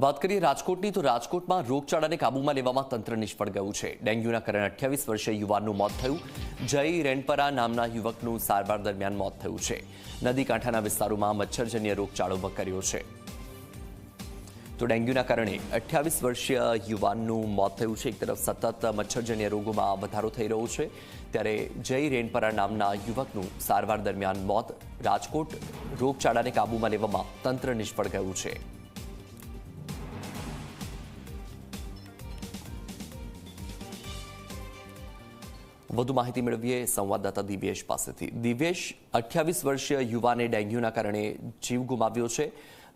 વાત કરીએ રાજકોટની તો રાજકોટમાં રોગચાળાને કાબૂમાં લેવામાં તંત્ર નિષ્ફળ ગયું છે। ડેન્ગ્યુના કારણે 28 વર્ષીય યુવાનનું મોત થયું। જય રેણપરા નામના યુવકનું સારવાર દરમિયાન મોત થયું છે। નદી કાંઠાના વિસ્તારોમાં મચ્છરજન્ય રોગચાળો વકર્યો છે। તો ડેન્ગ્યુના કારણે 28 વર્ષીય યુવાનનું મોત થયું છે। એક તરફ સતત મચ્છરજન્ય રોગોમાં વધારો થઈ રહ્યો છે, ત્યારે જય રેણપરા નામના યુવકનું સારવાર દરમિયાન મોત। રાજકોટ રોગચાળાને કાબૂમાં લેવામાં તંત્ર નિષ્ફળ ગયું છે। વધુ માહિતી મેળવીએ સંવાદદાતા દિવ્યેશ પાસેથી। દિવ્યેશ, 28 વર્ષીય યુવાને ડેન્ગ્યુના કારણે જીવ ગુમાવ્યો છે।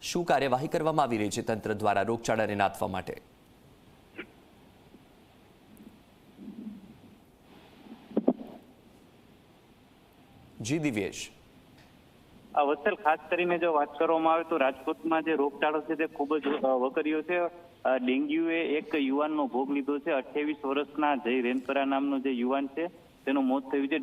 શું કાર્યવાહી કરવામાં આવી રહી છે તંત્ર દ્વારા રોગચાળાને નાથવા માટે? જી દિવ્યેશ। વત્સલ, ખાસ કરીને જો વાત કરવામાં આવે તો રાજકોટમાં જે રોગચાળો છે તે ખૂબ જ વકર્યો છે। ડેન્ગ્યુએ એક યુવાનનો ભોગ લીધો છે। 28 વર્ષના જય રેણપરા નામનો જે યુવાન છે તેનું મોત થયું છે।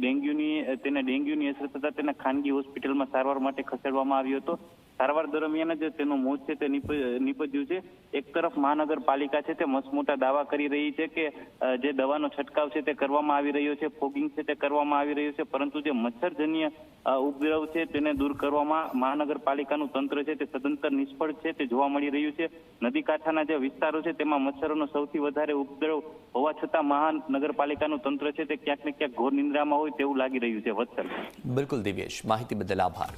તેને ડેન્ગ્યુની અસર થતા તેને ખાનગી હોસ્પિટલમાં સારવાર માટે ખસેડવામાં આવ્યો હતો। સારવાર દરમિયાન જ તેનું મોત છે તે નીપજ્યું છે। એક તરફ મહાનગરપાલિકા છે તે મસમોટા દાવા કરી રહી છે કે જે દવાનો છંટકાવ છે તે કરવામાં આવી રહ્યો છે, ફોગિંગ છે તે કરવામાં આવી રહ્યું છે, પરંતુ જે મચ્છરજન્ય ઉપદ્રવ છે તેને દૂર કરવામાં મહાનગરપાલિકાનું તંત્ર છે તે સદંતર નિષ્ફળ છે તે જોવા મળી રહ્યું છે। નદી કાંઠાના જે વિસ્તારો છે તેમાં મચ્છરોનો સૌથી વધારે ઉપદ્રવ હોવા છતાં મહાનગરપાલિકાનું તંત્ર છે તે ક્યાંક ને ક્યાંક ઘોર નિંદ્રામાં હોય તેવું લાગી રહ્યું છે। વત્સલ, બિલકુલ દિવ્યેશ, માહિતી બદલ આભાર।